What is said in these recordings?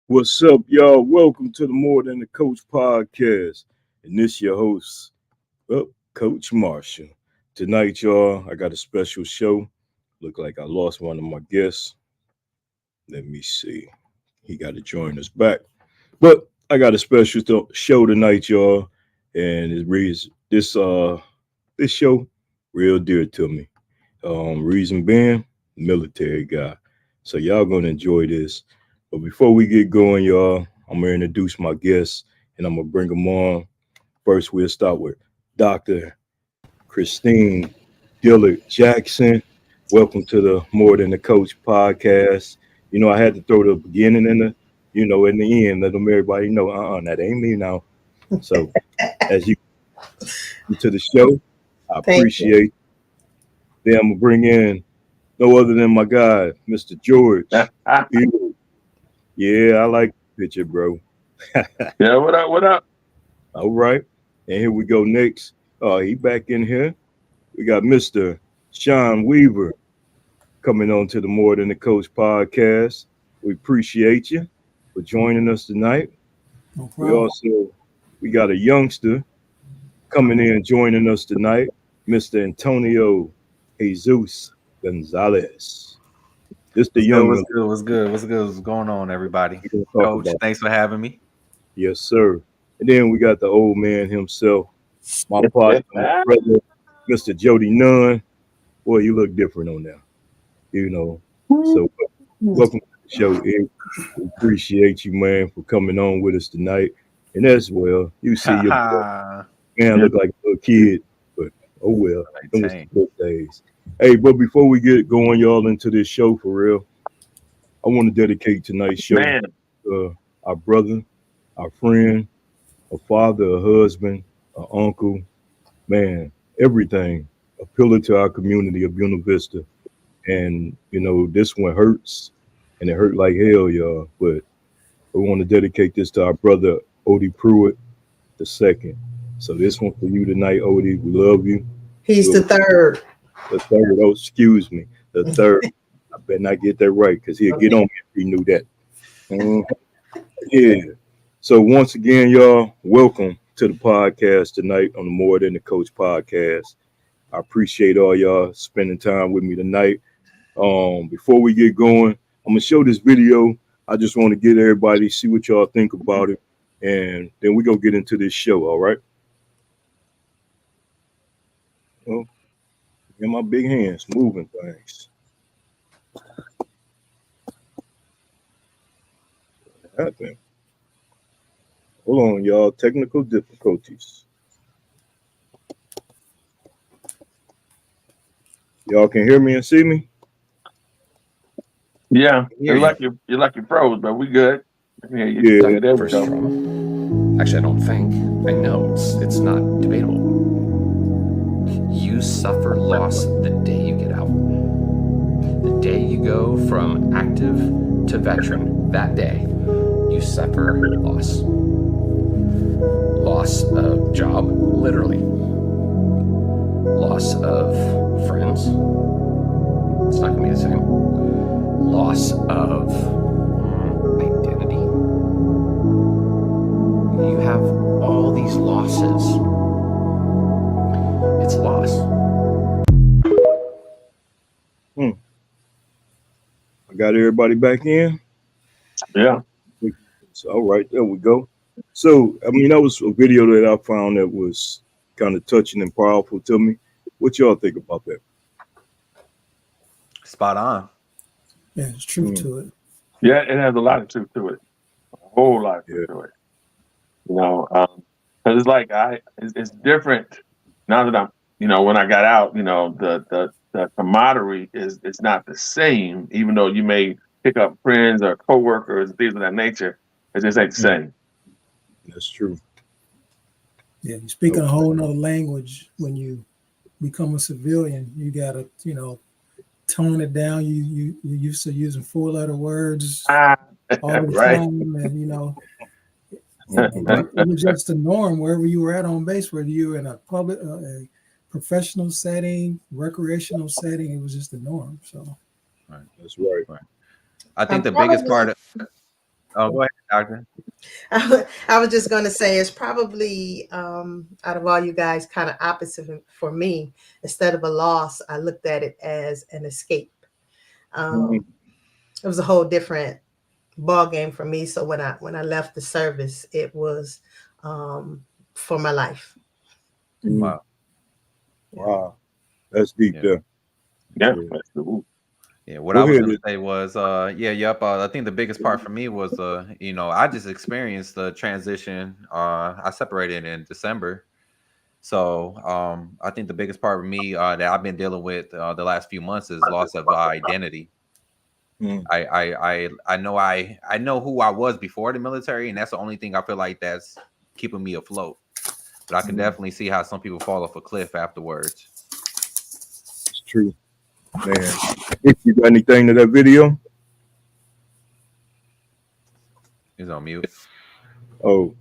What's up, y'all? Welcome to the More Than the Coach podcast. And this your host, Coach Marshall. Tonight, y'all, I got a special show. Look like I lost one of my guests. Let me see. He got to join us back. But I got a special show tonight, y'all. And this show real dear to me. Reason being, military guy. So y'all gonna enjoy this. But before we get going, y'all, I'm gonna introduce my guests and I'm gonna bring them on. First, we'll start with Dr. Christine Dillard Jackson. Welcome to the More Than the Coach podcast. You know, I had to throw the beginning and in the end, let them everybody know, that ain't me now. So as you come to the show, I appreciate. Then I'm gonna bring in no other than my guy, Mr. George. Yeah, I like the picture, bro. Yeah, what up? What up? All right. And here we go next. He back in here. We got Mr. Sean Weaver coming on to the More Than the Coach podcast. We appreciate you for joining us tonight. No problem. We got a youngster coming in joining us tonight, Mr. Antonio Jesus Gonzalez. Just the young. What's good? What's going on, everybody? Coach, thanks for having me. Yes, sir. And then we got the old man himself, my partner, my brother, Mr. Jody Nunn. Boy, you look different on there. You know. So welcome to the show, Ed. We appreciate you, man, for coming on with us tonight. And as well, you see your man look like a little kid, but oh well. Them was the good days. Hey, but before we get going, y'all, into this show for real, I want to dedicate tonight's show to our brother, our friend, a father, a husband, an uncle, man, everything, a pillar to our community of Buena Vista. And, you know, this one hurts, and it hurt like hell, y'all. But we want to dedicate this to our brother, Odie Pruitt II. So this one for you tonight, Odie. We love you. He's the third. The third, excuse me. The third. I better not get that right because he'll get on me if he knew that. Yeah. So once again, y'all, welcome to the podcast tonight on the More Than the Coach podcast. I appreciate all y'all spending time with me tonight. Before we get going, I'm gonna show this video. I just want to get everybody see what y'all think about it, and then we're gonna get into this show. All right. Well, in my big hands, moving things. What happened? Hold on, y'all. Technical difficulties. Y'all can hear me and see me? Yeah, you're like you froze, but we good. Yeah, there we go. Actually, I don't think. I know it's not debatable. You suffer loss the day you get out. The day you go from active to veteran, that day, you suffer loss. Loss of job, literally. Loss of friends. It's not going to be the same. Loss of identity. You have all these losses. It's loss. I got everybody back in? Yeah. So, all right, there we go. So, I mean, that was a video that I found that was kind of touching and powerful to me. What y'all think about that? Spot on. Yeah, there's truth to it. Yeah, it has a lot of truth to it. A whole lot of truth to it. You know, because it's like it's different now that I'm, when I got out, the camaraderie is not the same, even though you may pick up friends or coworkers and things of that nature. It just ain't the same. That's true. Yeah, you're speaking a whole nother language when you become a civilian. You gotta, tone it down. You used to using 4-letter words all the time, and it was just the norm wherever you were at on base, whether you were in a public, a professional setting, recreational setting. It was just the norm. So, right, that's right. I think the biggest part of Oh, go ahead, doctor. I was just going to say it's probably out of all you guys kind of opposite for me. Instead of a loss, I looked at it as an escape. It was a whole different ball game for me. So when I left the service, it was for my life. Wow. Wow. That's deep there. Yeah. Yeah, what Go I was ahead. going to say was, I think the biggest part for me was, I just experienced the transition. I separated in December. So I think the biggest part for me that I've been dealing with the last few months is loss of identity. I know who I was before the military, and that's the only thing I feel like that's keeping me afloat. But I can definitely see how some people fall off a cliff afterwards. It's true, man. If you got anything to that video? He's on mute. Oh,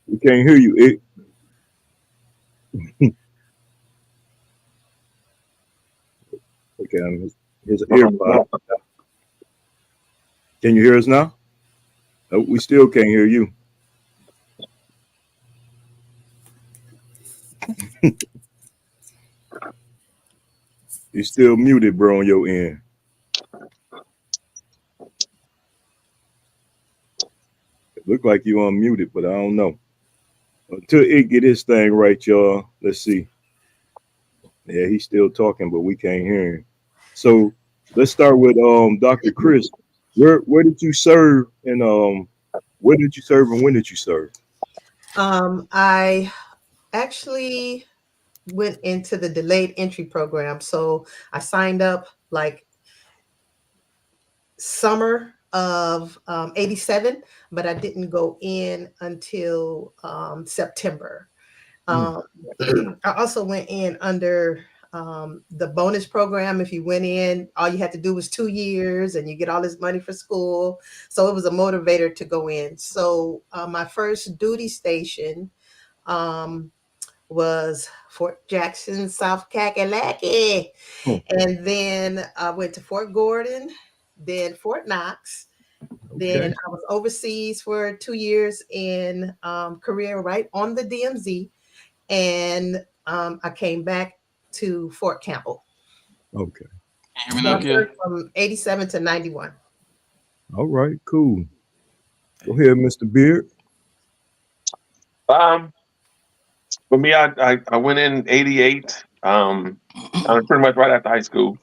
we can't hear you. Okay, here's an earbud. Can you hear us now? No, we still can't hear you. You're still muted, bro, on your end. It look like you unmuted, but I don't know. Until it get his thing right, y'all. Let's see. Yeah, he's still talking, but we can't hear him. So let's start with Dr. Chris. Where did you serve, and where did you serve, and when did you serve? I actually went into the delayed entry program. So I signed up like summer of 87, but I didn't go in until September. I also went in under the bonus program. If you went in, all you had to do was 2 years and you get all this money for school. So it was a motivator to go in. So my first duty station was Fort Jackson, South Kakalaki. And then I went to Fort Gordon, then Fort Knox. Then I was overseas for 2 years in Korea, right on the DMZ. And I came back to Fort Campbell. Okay. From 87 to 91. All right, cool. Go ahead, Mr. Beard. For me, I went in 88. Pretty much right after high school.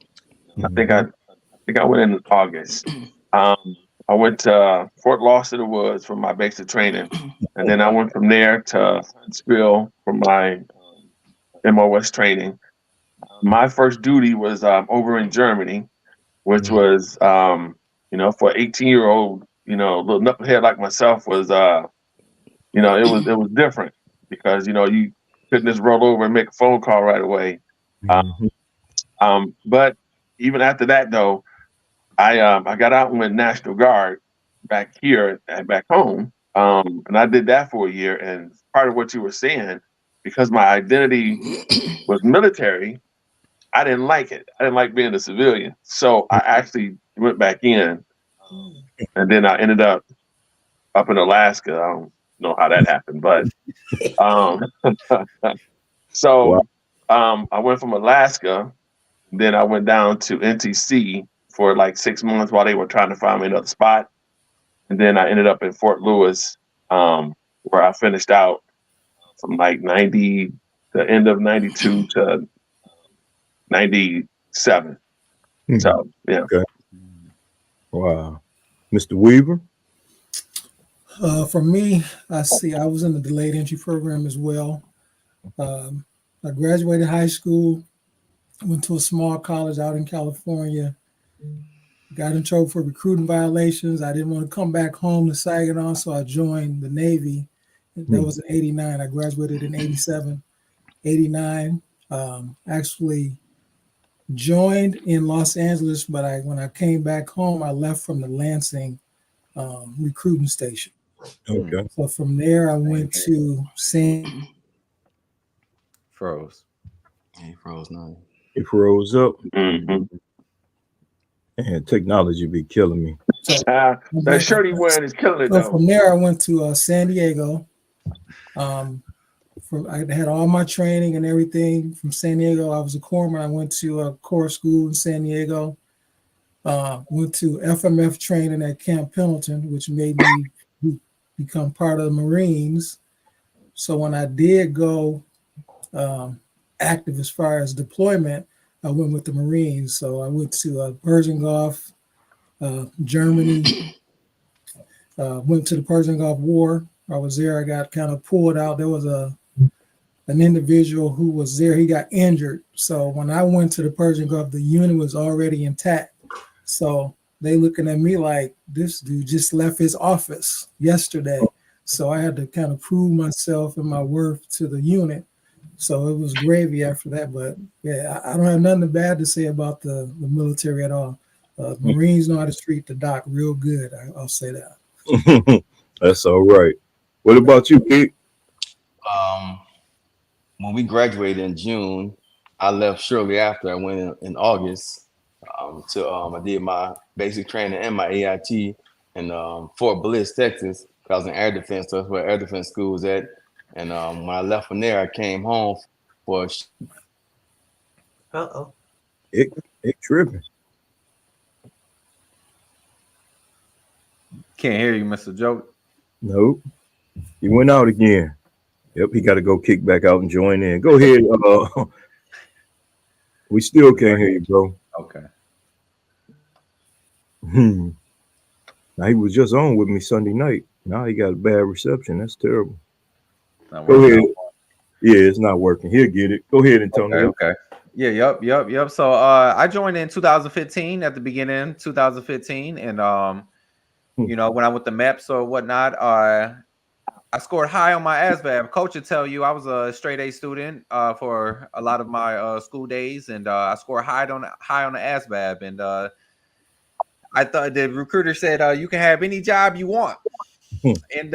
I think I went in August. I went to Fort Lawson of the Woods for my basic training, and then I went from there to Huntsville for my MOS training. My first duty was over in Germany, which was for an 18-year-old, little knucklehead like myself was it was different because you couldn't just roll over and make a phone call right away. But even after that, though, I got out and went National Guard back here and back home, and I did that for a year. And part of what you were saying, because my identity was military, I didn't like it. I didn't like being a civilian, so I actually went back in, and then I ended up in Alaska. I don't know how that happened, but I went from Alaska, then I went down to NTC for like 6 months while they were trying to find me another spot, and then I ended up in Fort Lewis, where I finished out from like the end of 92 to 97. So yeah. Okay. Wow. Mr. Weaver? For me, I was in the delayed entry program as well. I graduated high school, went to a small college out in California, got in trouble for recruiting violations. I didn't want to come back home to Saginaw, so I joined the Navy. That was in 89. I graduated in 87, 89. Actually joined in Los Angeles, but when I came back home, I left from the Lansing recruiting station. Okay. So from there, I went to Froze. He froze now. It froze up. And technology be killing me. So that shirt he wearing is killing it so though. from there, I went to San Diego. I had all my training and everything from San Diego. I was a corpsman. I went to a corps school in San Diego. Went to FMF training at Camp Pendleton, which made me become part of the Marines. So when I did go active as far as deployment, I went with the Marines. So I went to Persian Gulf, Germany, went to the Persian Gulf War. I was there. I got kind of pulled out. There was an individual who was there. He got injured. So when I went to the Persian Gulf, the unit was already intact. So they looking at me like, this dude just left his office yesterday. So I had to kind of prove myself and my worth to the unit. So it was gravy after that. But yeah, I don't have nothing bad to say about the military at all. Marines know how to treat the doc real good. I'll say that. That's all right. What about you, Pete? When we graduated in June, I left shortly after. I went in August I did my basic training and my AIT in Fort Bliss, Texas. I was in air defense, so that's where air defense school was at. And when I left from there, I came home for It tripping. Can't hear you, Mr. Joe. Nope. He went out again. Yep, he got to go kick back out and join in. Go ahead. We still can't hear you, bro. Okay. Now he was just on with me Sunday night. Now he got a bad reception. That's terrible. Go ahead. Yeah, it's not working. He'll get it. Go ahead, Antonio. Okay. Yeah. Yep. So I joined in 2015 at the beginning, 2015, and you know, when I went to MEPS or whatnot, I scored high on my ASVAB. Coach would tell you I was a straight A student for a lot of my school days, and I scored high on the ASVAB. And I thought the recruiter said you can have any job you want. And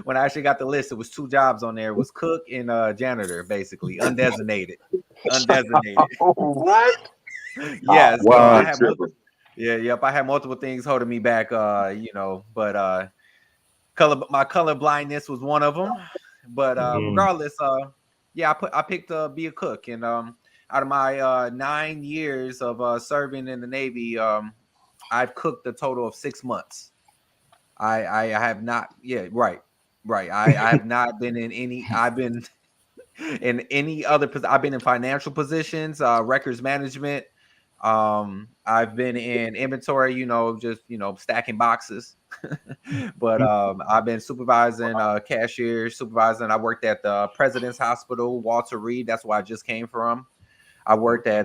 when I actually got the list, it was 2 jobs on there. It was cook and janitor, basically undesignated. What? Yes. Wow. I had multiple things holding me back. You know, but my color blindness was one of them. But regardless, I picked be a cook, and out of my 9 years of serving in the Navy, I've cooked a total of 6 months. I have not. Yeah, right. I have not been in any. I've been in any other. I've been in financial positions, records management. I've been in inventory. You know, just stacking boxes. But I've been supervising cashiers, supervising. I worked at the President's Hospital, Walter Reed. That's where I just came from. I worked at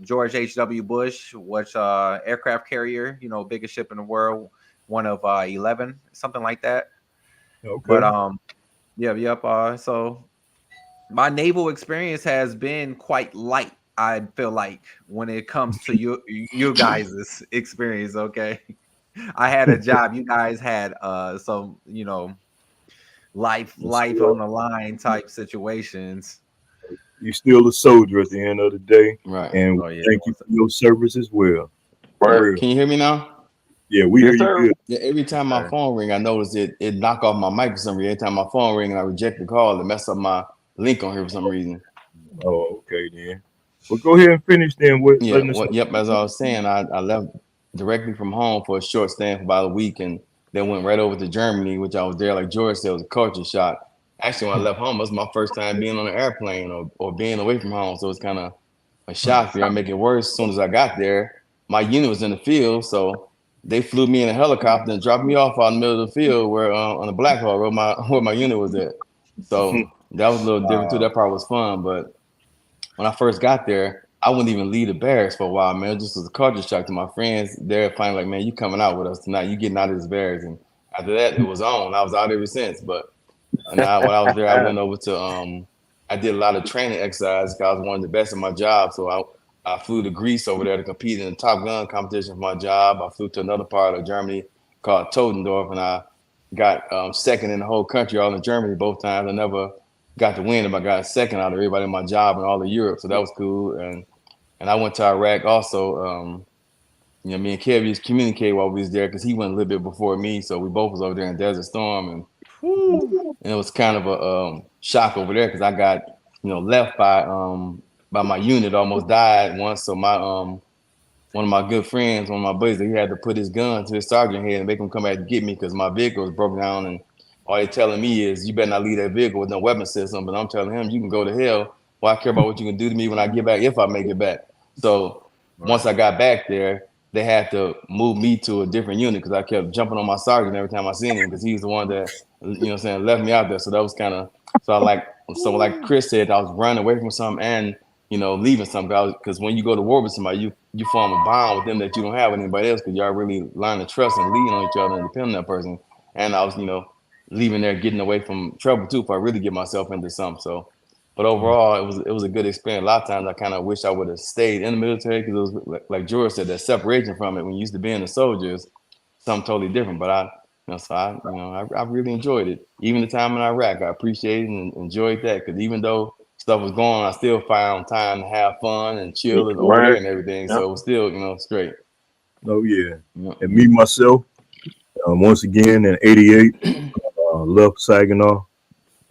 George H.W. Bush, which aircraft carrier, biggest ship in the world, one of 11, something like that. Okay. But so my naval experience has been quite light, I feel like, when it comes to you guys' experience. Okay. I had a job. You guys had some, life on the line type situations. You're still a soldier at the end of the day. Right. And thank you for your service as well. Can you hear me now? Yeah, we hear you good. Yeah, every time my phone ring, I notice it knock off my mic for some reason. Every time my phone ring and I reject the call, it mess up my link on here for some reason. Oh, okay then. Well, go ahead and finish then. As I was saying, I left directly from home for a short stand for about a week, and then went right over to Germany, which I was there, like George said, it was a culture shock. Actually, when I left home, it was my first time being on an airplane or being away from home, so it was kind of a shock there. Make it worse, as soon as I got there, my unit was in the field, so they flew me in a helicopter and dropped me off out in the middle of the field where on the Black Hole where my unit was at. So that was a little different too. That part was fun, but when I first got there, I wouldn't even leave the barracks for a while, man. It just was a culture shock to my friends. They're finally like, man, you coming out with us tonight. You getting out of this barracks. And after that, it was on. I was out ever since. But when I was there, I went over to, I did a lot of training exercises because I was one of the best at my job. So I flew to Greece over there to compete in the Top Gun competition for my job. I flew to another part of Germany called Todendorf, and I got second in the whole country, all in Germany both times. I never got to win, but I got second out of everybody in my job and all of Europe. So that was cool. And I went to Iraq also you know, me and Kev used to communicate while we was there because he went a little bit before me, so we both was over there in Desert Storm, and it was kind of a shock over there because I got, you know, left by my unit, almost died once. So my one of my good friends, one of my buddies, he had to put his gun to his sergeant head and make him come back to get me because my vehicle was broken down, and all they telling me is you better not leave that vehicle with no weapon system. But I'm telling him you can go to hell. Why care about what you can do to me when I get back if I make it back? So once I got back there, they had to move me to a different unit because I kept jumping on my sergeant every time I seen him because he's the one that, you know what I'm saying, left me out there. So that was kind of, like Chris said, I was running away from something and, you know, leaving something. Because when you go to war with somebody, you form a bond with them that you don't have with anybody else because y'all really learn to trust and lean on each other and depend on that person. And I was, you know, leaving there, getting away from trouble too if I really get myself into something. So, but overall, it was a good experience. A lot of times I kind of wish I would have stayed in the military because it was like George said, that separation from it when you used to be in the soldiers, something totally different. But I really enjoyed it. Even the time in Iraq, I appreciated and enjoyed that because even though stuff was going on, I still found time to have fun and chill and over there and everything. Yep. So it was still, you know, straight. Oh yeah. Yep. And me myself, once again in '88, left Saginaw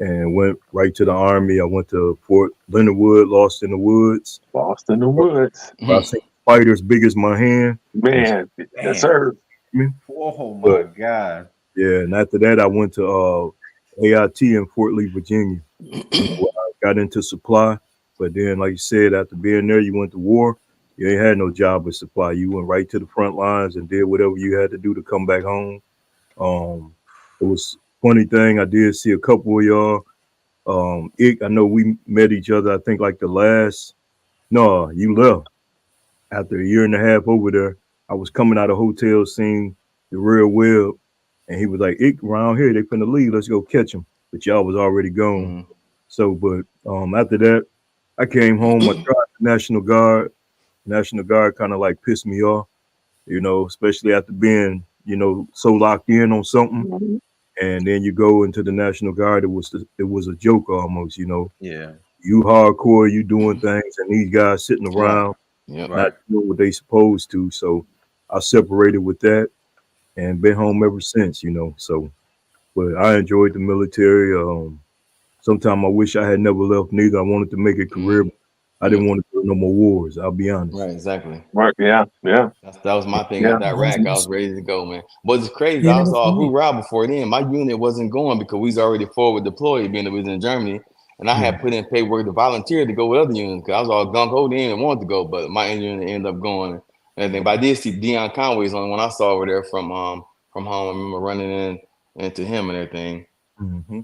and went right to the Army. I went to Fort Leonard Wood, Lost in the Woods. Lost in the Woods. I seen fighters big as my hand. Man, yes, sir. Oh my God. Yeah, and after that, I went to AIT in Fort Lee, Virginia. Where I got into supply, but then, like you said, after being there, you went to war. You ain't had no job with supply. You went right to the front lines and did whatever you had to do to come back home. It was a funny thing. I did see a couple of y'all. I know we met each other. I think like you left after a year and a half over there. I was coming out of hotel, seeing the real web, and he was like, "Ick, around here, they finna leave. Let's go catch them." But y'all was already gone. Mm-hmm. So, but after that, I came home. I tried the National Guard. National Guard kind of like pissed me off, you know, especially after being, you know, so locked in on something. Mm-hmm. And then you go into the National Guard. It was a joke almost, you know. Yeah. You hardcore, you doing things, and these guys sitting around, not doing what they supposed to. So I separated with that and been home ever since, you know. So, but I enjoyed the military. Sometimes I wish I had never left neither. I wanted to make a career. But I didn't want to do no more wars. I'll be honest. Right, exactly. Right, yeah. That was my thing after Iraq. I was ready to go, man. But it's crazy. I was all hoorah before then. My unit wasn't going because we was already forward deployed, being that we was in Germany. And I had put in paperwork to volunteer to go with other units because I was all gung-ho then and wanted to go, but my unit ended up going and everything. But I did see Deion Conway's the only one I saw over there from home. I remember running into him and everything. Mm-hmm.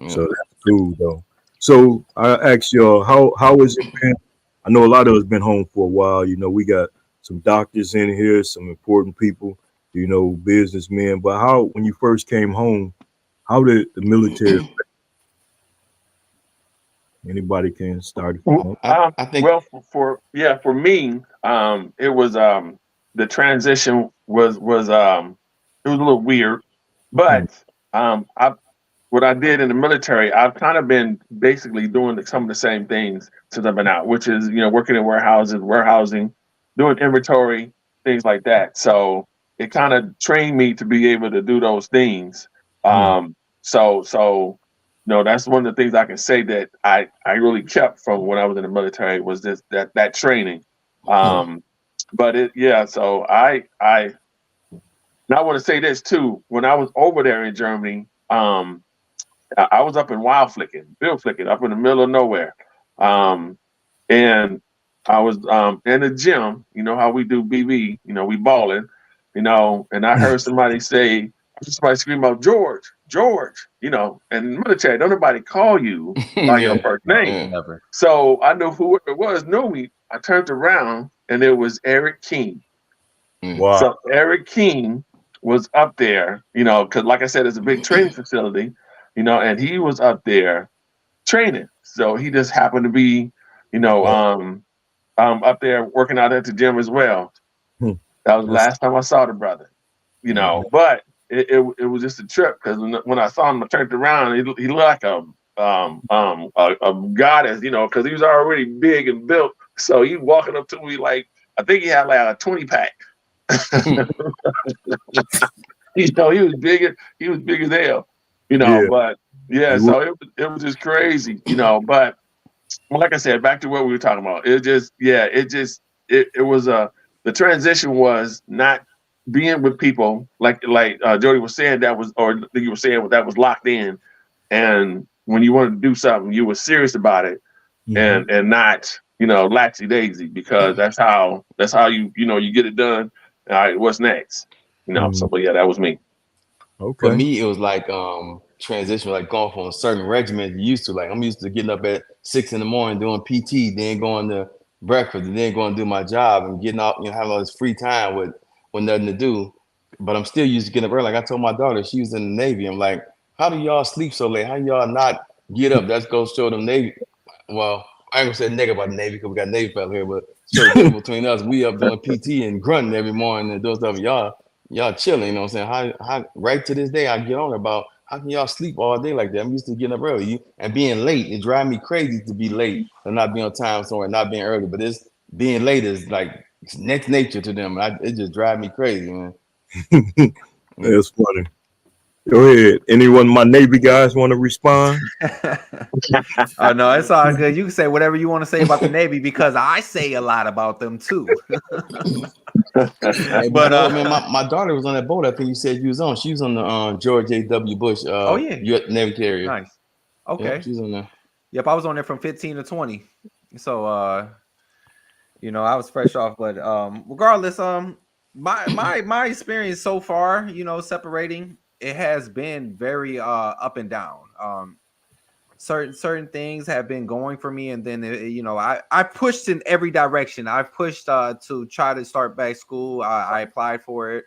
Yeah. So that's cool though. So I asked y'all, how is it been? I know a lot of us been home for a while. You know, we got some doctors in here, some important people, you know, businessmen. But when you first came home, how did the military? Anybody can start. I think. Well, for me, it was the transition was it was a little weird, but what I did in the military, I've kind of been basically doing some of the same things since I've been out, which is, you know, working in warehousing, doing inventory, things like that. So it kind of trained me to be able to do those things. So, you know, that's one of the things I can say that I really kept from when I was in the military was that training. But so I want to say this too. When I was over there in Germany, I was up in Bill Flicken, up in the middle of nowhere. And I was in the gym, you know how we do BB, you know, we balling, you know, and I heard somebody scream out, George, you know, and in the military, don't nobody call you by your first name. Never. So I knew who it was, knew me. I turned around and it was Eric King. Wow. So Eric King was up there, you know, because like I said, it's a big training facility. You know, and he was up there training. So he just happened to be, you know, up there working out at the gym as well. That was the last time I saw the brother, you know, but it was just a trip because when I saw him, I turned around, he looked like a goddess, you know, because he was already big and built. So he walking up to me like, I think he had like a 20 pack. You know, he was big as hell, you know, Yeah. but yeah, so it was just crazy, you know, but like I said, back to what we were talking about, it was the transition was not being with people like Jody was saying that was, or you were saying that was locked in, and when you wanted to do something, you were serious about it, and not, you know, laxy daisy, because that's how you get it done. All right, what's next? You know, so but yeah, that was me. Okay. For me, it was like transition, like going from a certain regimen you used to. Like I'm used to getting up at 6 a.m. doing PT, then going to breakfast, and then going to do my job and getting out, you know, having all this free time with nothing to do. But I'm still used to getting up early. Like I told my daughter, she was in the Navy. I'm like, how do y'all sleep so late? How do y'all not get up? That's go show them Navy. Well, I ain't gonna say negative about the Navy because we got Navy fella here, but show the difference between us. We up doing PT and grunting every morning and doing stuff. Y'all chilling, you know what I'm saying? How right to this day I get on about how can y'all sleep all day like that? I'm used to getting up early and being late. It drives me crazy to be late and not be on time somewhere, not being early. But it's being late is like next nature to them. It just drives me crazy, man. That's funny. Go ahead. Anyone, my Navy guys, want to respond? Oh no, it's all good. You can say whatever you want to say about the Navy because I say a lot about them too. Hey, but man, my daughter was on that boat. I think you said you was on. She was on the George H.W. Bush. Oh yeah, Navy carrier. Nice. Okay. Yep, she's on there. Yep, I was on there from 15 to 20. So you know, I was fresh off, but regardless, my experience so far, you know, separating, it has been very up and down. Certain things have been going for me, and then you know, I pushed in every direction. I've pushed to try to start back school. I applied for it.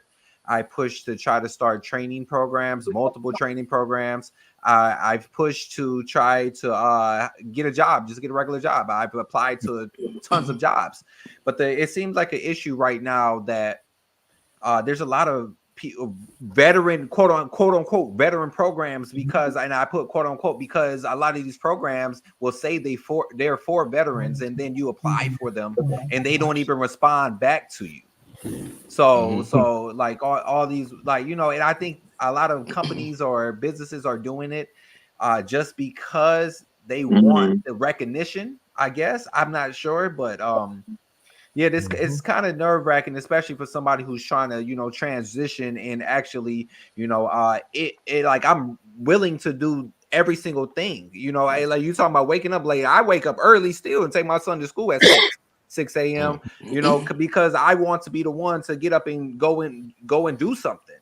I pushed to try to start training programs, multiple training programs. I've pushed to try to get a job, just get a regular job. I've applied to tons of jobs, but it seems like an issue right now that there's a lot of veteran, quote unquote veteran programs, because, and I put quote unquote because a lot of these programs will say they're for veterans, and then you apply for them and they don't even respond back to you. So like all these, like, you know, and I think a lot of companies or businesses are doing it just because they want the recognition, I guess. I'm not sure, but yeah, this it's kind of nerve-wracking, especially for somebody who's trying to, you know, transition and actually, you know, it like I'm willing to do every single thing, you know. Like you talking about waking up late, I wake up early still and take my son to school at 6 a.m. you know, because I want to be the one to get up and go and do something,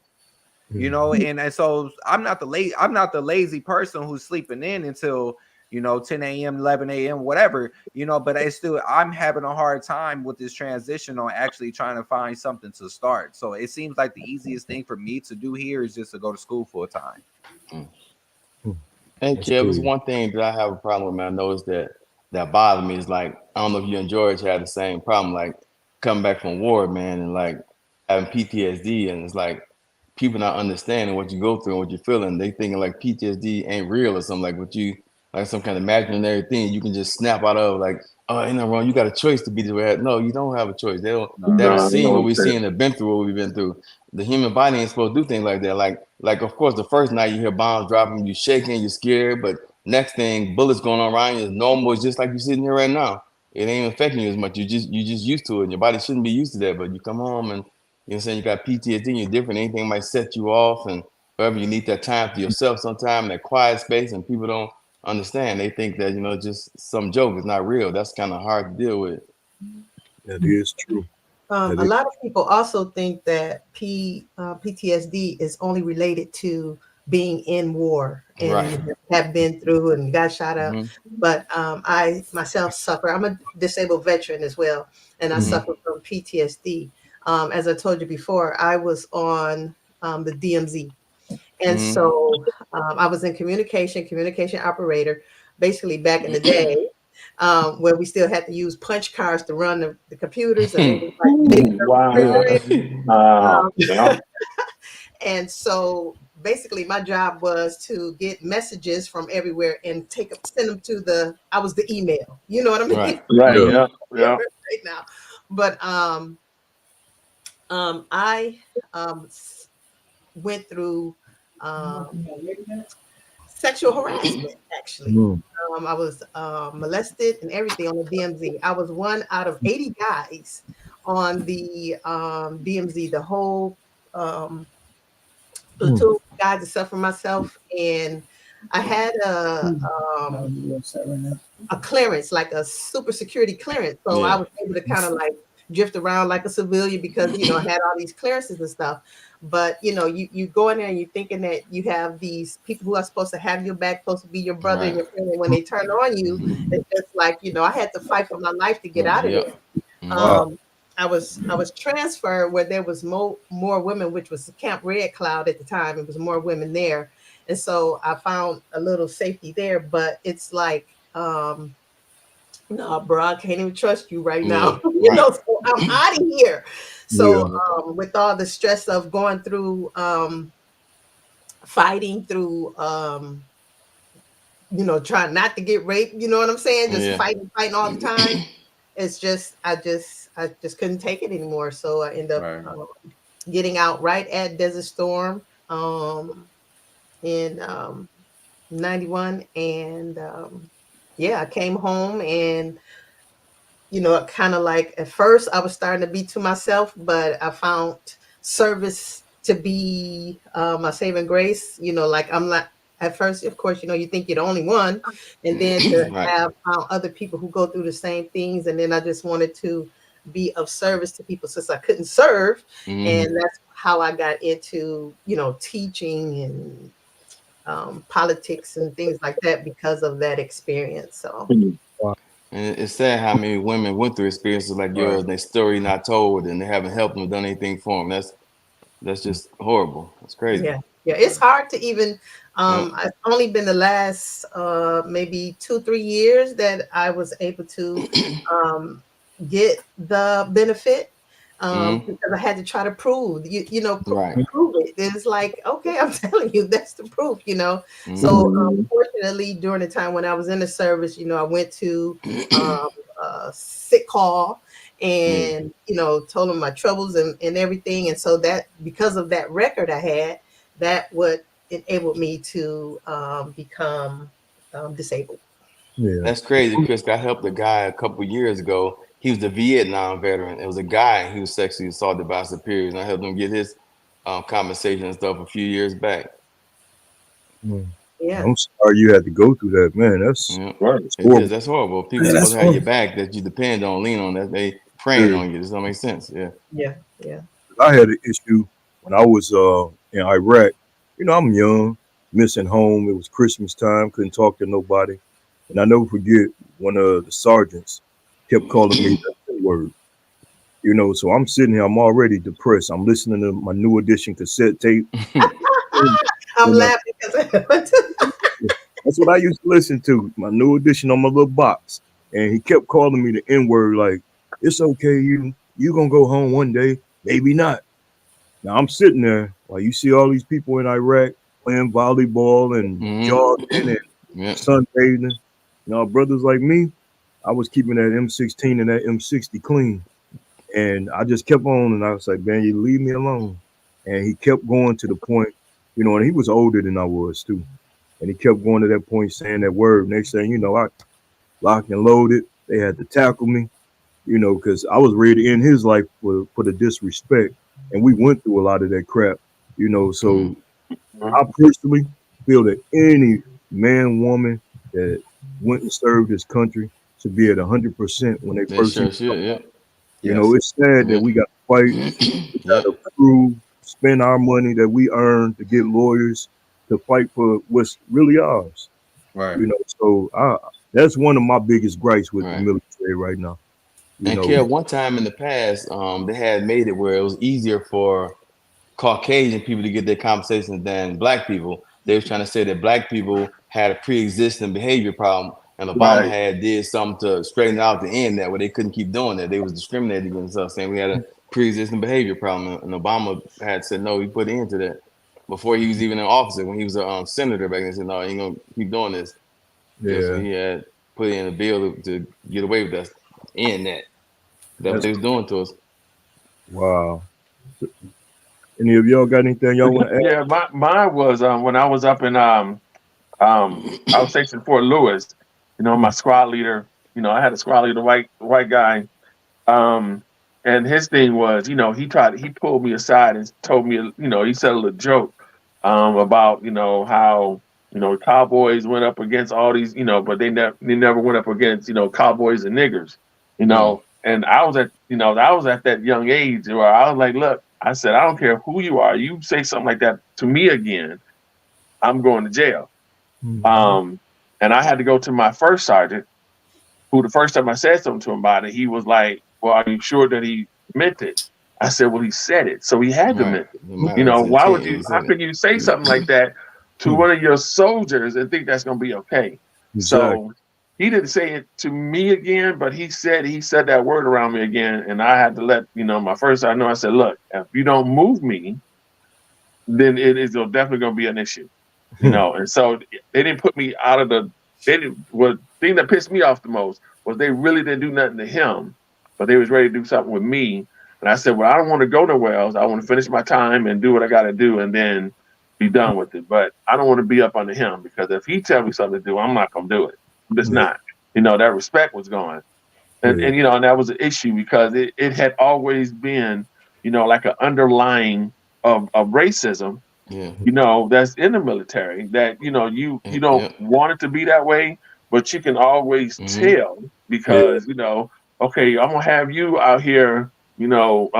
you know. And so I'm not the lazy person who's sleeping in until, you know, 10 a.m., 11 a.m., whatever, you know, but I'm having a hard time with this transition on actually trying to find something to start. So it seems like the easiest thing for me to do here is just to go to school full time. Hey, Kev, it's one thing that I have a problem with, man. I noticed that bothered me. Is like, I don't know if you and George had the same problem, like coming back from war, man, and like having PTSD, and it's like people not understanding what you go through and what you're feeling. They thinking like PTSD ain't real or something, like what you, like some kind of imaginary thing you can just snap out of, like, oh, ain't no wrong, you got a choice to be this way. No, you don't have a choice. They haven't seen what we've seen, have been through what we've been through. The human body ain't supposed to do things like that. Like of course, the first night you hear bombs dropping, you shaking, you're scared, but next thing, bullets going on around you is normal. It's just like you're sitting here right now. It ain't affecting you as much. You just used to it, and your body shouldn't be used to that. But you come home and, you know what I'm saying, you got PTSD, you're different. Anything might set you off, and whatever, you need that time to yourself sometime, that quiet space, and people don't understand. They think that, you know, just some joke is not real. That's kind of hard to deal with. That is true. A lot of people also think that PTSD is only related to being in war and have been through and got shot up. But I myself suffer. I'm a disabled veteran as well, and I suffer from PTSD. As I told you before, I was on the DMZ. And so I was in communication operator, basically back in the day, where we still had to use punch cards to run the computers. And and so basically my job was to get messages from everywhere and send them to I was the email. You know what I mean? Right. Yeah. Right now. But I went through sexual harassment, actually. Mm. I was molested and everything on the DMZ. I was one out of 80 guys on the DMZ, the whole platoon of guys except for myself. And I had a clearance, like a super security clearance. So I was able to kind of like drift around like a civilian because, you know, I had all these clearances and stuff. But, you know, you go in there and you're thinking that you have these people who are supposed to have your back, supposed to be your brother and your friend. And when they turn on you, it's just like, you know, I had to fight for my life to get out of there. I was transferred where there was more women, which was Camp Red Cloud at the time. It was more women there. And so I found a little safety there, but it's like, no, bro, I can't even trust you right now. You know, so I'm out of here. So with all the stress of going through fighting through you know, trying not to get raped, you know what I'm saying? Just fighting all the time. It's just I just couldn't take it anymore. So I ended up getting out right at Desert Storm in 91. And yeah, I came home and, you know, kind of like at first I was starting to be to myself, but I found service to be my saving grace. You know, like I'm not at first, of course, you know, you think you're the only one, and then to have found other people who go through the same things. And then I just wanted to be of service to people since I couldn't serve. And that's how I got into, you know, teaching and politics and things like that because of that experience. So and it's sad how many women went through experiences like yours and their story not told and they haven't helped them or done anything for them. That's just horrible. That's crazy. Yeah, it's hard to even I've only been the last maybe 2-3 years that I was able to get the benefit because I had to try to prove prove it. It's like, okay, I'm telling you, that's the proof, you know. So fortunately, during the time when I was in the service, you know, I went to a sick call and you know, told them my troubles and everything. And so that because of that record I had, that would enabled me to become disabled. Yeah, that's crazy, Chris. I helped a guy a couple years ago. He was a Vietnam veteran. It was a guy who was sexually assaulted by superiors, and I helped him get his compensation and stuff a few years back. Yeah, I'm sorry you had to go through that, man. That's horrible. That's horrible. People supposed to have your back that you depend on, lean on, that they praying on you. Does that make sense? Yeah. I had an issue when I was in Iraq. You know, I'm young, missing home. It was Christmas time, couldn't talk to nobody. And I never forget one of the sergeants kept calling me that word. You know, so I'm sitting here, I'm already depressed. I'm listening to my New Edition cassette tape. I'm laughing because that's what I used to listen to, my New Edition on my little box. And he kept calling me the N-word, like, it's okay, you gonna go home one day, maybe not. Now I'm sitting there while you see all these people in Iraq playing volleyball and jogging and sunbathing. You know, brothers like me, I was keeping that M16 and that M60 clean. And I just kept on, and I was like, man, you leave me alone. And he kept going to the point, you know, and he was older than I was too. And he kept going to that point saying that word. Next thing you know, I locked and loaded. They had to tackle me, you know, because I was ready to end his life for the disrespect. And we went through a lot of that crap, you know. So I personally feel that any man, woman that went and served this country should be at 100% when they first. You know, it's sad that we got to fight, we got to prove, spend our money that we earn to get lawyers to fight for what's really ours. Right. You know, so that's one of my biggest gripes with the military right now. And Kev, one time in the past, they had made it where it was easier for Caucasian people to get their compensations than black people. They was trying to say that black people had a pre-existing behavior problem, and Obama had did something to straighten out the end that where they couldn't keep doing that. They was discriminating against us, saying we had a pre-existing behavior problem, and Obama had said no, he put an end to that before he was even in office. When he was a senator back then, he said no, he ain't gonna keep doing this. So he had put in a bill to get away with us, end that. That's what they was doing to us. Wow. Any of y'all got anything y'all want to add? Yeah, mine was when I was up in I was stationed in Fort Lewis. You know, my squad leader. You know, I had a squad leader, white guy. And his thing was, you know, he pulled me aside and told me, you know, he said a little joke about, you know, how, you know, cowboys went up against all these, you know, but they never went up against, you know, cowboys and niggers, you know. And I was at that young age where I was like, look, I said, I don't care who you are. You say something like that to me again, I'm going to jail. And I had to go to my first sergeant, who the first time I said something to him about it, he was like, well, are you sure that he meant it? I said, well, he said it, so he had to meant it. You know, why would you, how can you say something like that to one of your soldiers and think that's going to be okay? Exactly. So he didn't say it to me again, but he said that word around me again. And I had to let, you know, my first, I said, look, if you don't move me, then it's definitely going to be an issue, you know? And so they didn't put me out of the thing that pissed me off the most was they really didn't do nothing to him, but they was ready to do something with me. And I said, well, I don't want to go nowhere else. I want to finish my time and do what I got to do and then be done with it. But I don't want to be up under him because if he tell me something to do, I'm not going to do it. I'm just not. You know, that respect was gone. And, you know, and that was an issue because it had always been, you know, like an underlying of racism. You know, that's in the military that, you know, you don't want it to be that way, but you can always tell because, you know, okay, I'm going to have you out here, you know,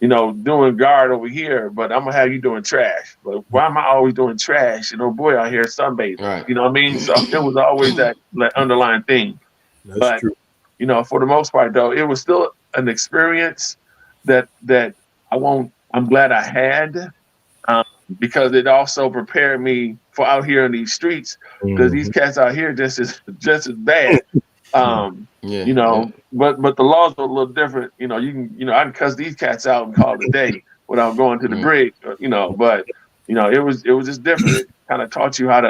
doing guard over here, but I'm going to have you doing trash. But why am I always doing trash? You know, boy out here sunbathing, right. You know what I mean? So it was always that underlying thing. That's true. You know, for the most part, though, it was still an experience that I'm glad I had. Because it also prepared me for out here in these streets because these cats out here just as bad. You know, but the laws are a little different. You know, I can cuss these cats out and call it a day without going to the brig. You know, but you know, it was just different. It kind of taught you how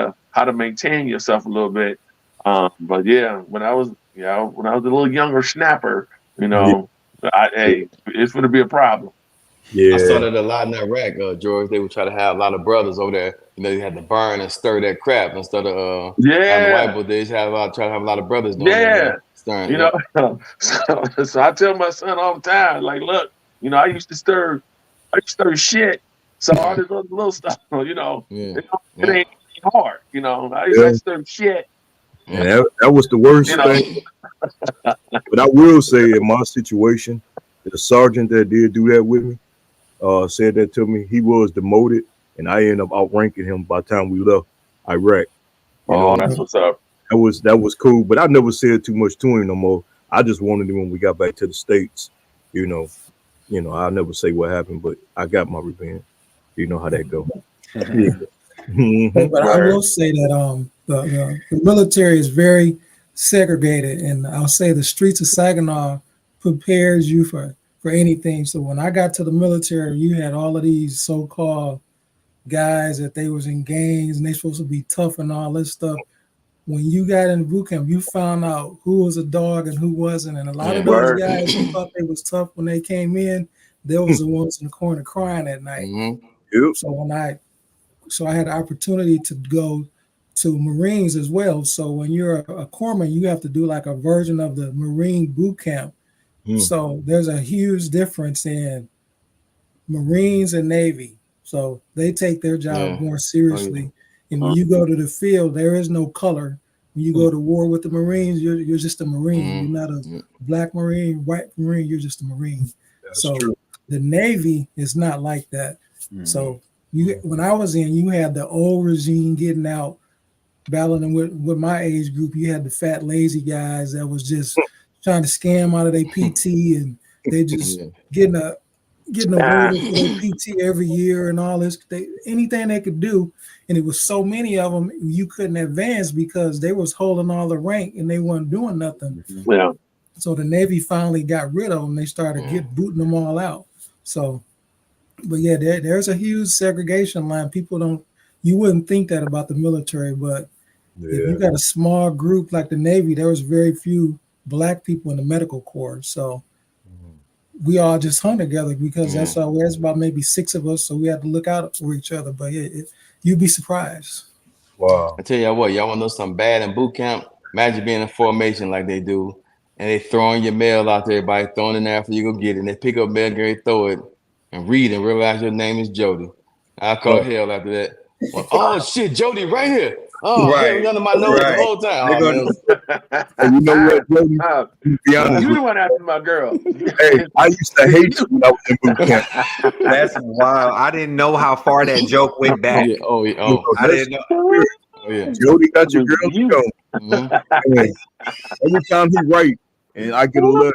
to maintain yourself a little bit. But yeah, when I was a little younger snapper, you know, it's going to be a problem. Yeah, I saw that a lot in Iraq, George. They would try to have a lot of brothers over there. You know, they had to burn and stir that crap instead of having white people. They try to have a lot of brothers doing that. Stirring, you know. So I tell my son all the time, like, look, you know, I used to stir shit. So all this other little stuff, you know, it ain't hard. You know, I used to stir shit. And that was the worst thing. But I will say, in my situation, the sergeant that did do that with me. Said that to me. He was demoted, and I ended up outranking him by the time we left Iraq. You know, that's what's up. That was cool, but I never said too much to him no more. I just wanted him when we got back to the States. You know, I'll never say what happened, but I got my revenge. You know how that go. But I will say that the military is very segregated, and I'll say the streets of Saginaw prepares you for anything. So when I got to the military, you had all of these so-called guys that they was in gangs and they supposed to be tough and all this stuff. When you got in boot camp, you found out who was a dog and who wasn't. And a lot of those guys who thought they was tough when they came in, they was the ones in the corner crying at night. So I had the opportunity to go to Marines as well. So when you're a corpsman, you have to do like a version of the Marine boot camp. So there's a huge difference in Marines and Navy. So they take their job more seriously. And when you go to the field, there is no color. When you go to war with the Marines, you're just a Marine. You're not a black Marine, white Marine. You're just a Marine. That's true. The Navy is not like that. So when I was in, you had the old regime getting out, battling with my age group. You had the fat, lazy guys that was just trying to scam out of their PT, and they just getting awarded for their PT every year and all this. Anything they could do, and it was so many of them you couldn't advance because they was holding all the rank and they weren't doing nothing. Yeah. So the Navy finally got rid of them. They started booting them all out. So, but yeah, there's a huge segregation line. You wouldn't think that about the military, but if you got a small group like the Navy, there was very few Black people in the medical corps. So we all just hung together because that's how there's about maybe 6 of us, so we had to look out for each other. But you'd be surprised. Wow. I tell you what, y'all want to know something bad in boot camp? Imagine being in formation like they do, and they throwing your mail out to everybody, throwing it in there after you go get it, and they pick up mail, they throw it, and read and realize your name is Jody. I call hell after that. Well, oh shit, Jody right here. Oh, hell, under my nose the whole time. And you know what, Jody? To be honest, you the one after my girl. Hey, I used to hate you when I was in boot camp. That's wild. I didn't know how far that joke went back. I didn't know. Jody got your girl going. Every time he write, and I get a letter.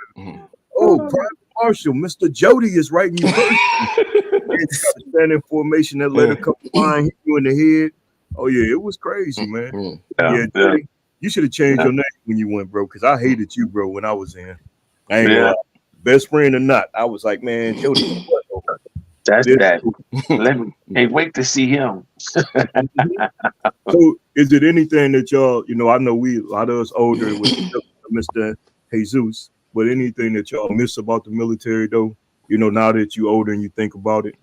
Oh, Private Marshal, Mr. Jody is writing you first. Stand in formation, that letter come flying, hit you in the head. Oh yeah, it was crazy, man. Jody, you should have changed your name when you went, bro, because I hated you, bro, when I was in. I ain't gonna lie. Best friend or not, I was like, man, Jody. That's that. Can't wait to see him. So, is it anything that y'all, I know a lot of us older with Mr. Jesus, but anything that y'all miss about the military, though? Now that you older and you think about it.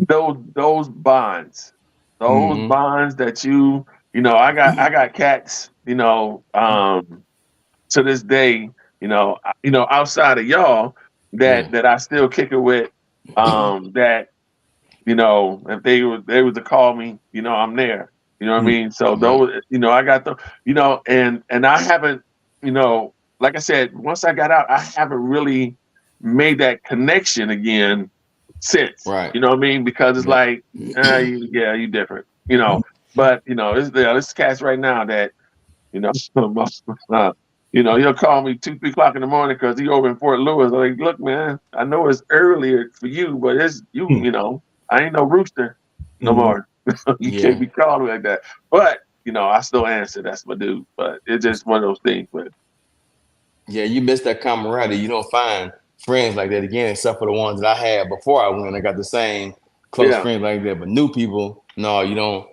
Those bonds that I got cats, to this day, outside of y'all that I still kick it with, that, if they were to call me, I'm there, what I mean? So those, I got them, and I haven't, like I said, once I got out, I haven't really made that connection again since, you know what I mean? Because it's like, you different, but there's cats right now that, he'll call me 2-3 o'clock in the morning because he over in Fort Lewis. I'm like, look, man, I know it's earlier for you, but it's you, I ain't no rooster no more. You can't be calling me like that. But, I still answer. That's my dude. But it's just one of those things. But yeah, you miss that camaraderie. You don't find friends like that again, except for the ones that I had before I went. I got the same close friends like that. But new people, no, you don't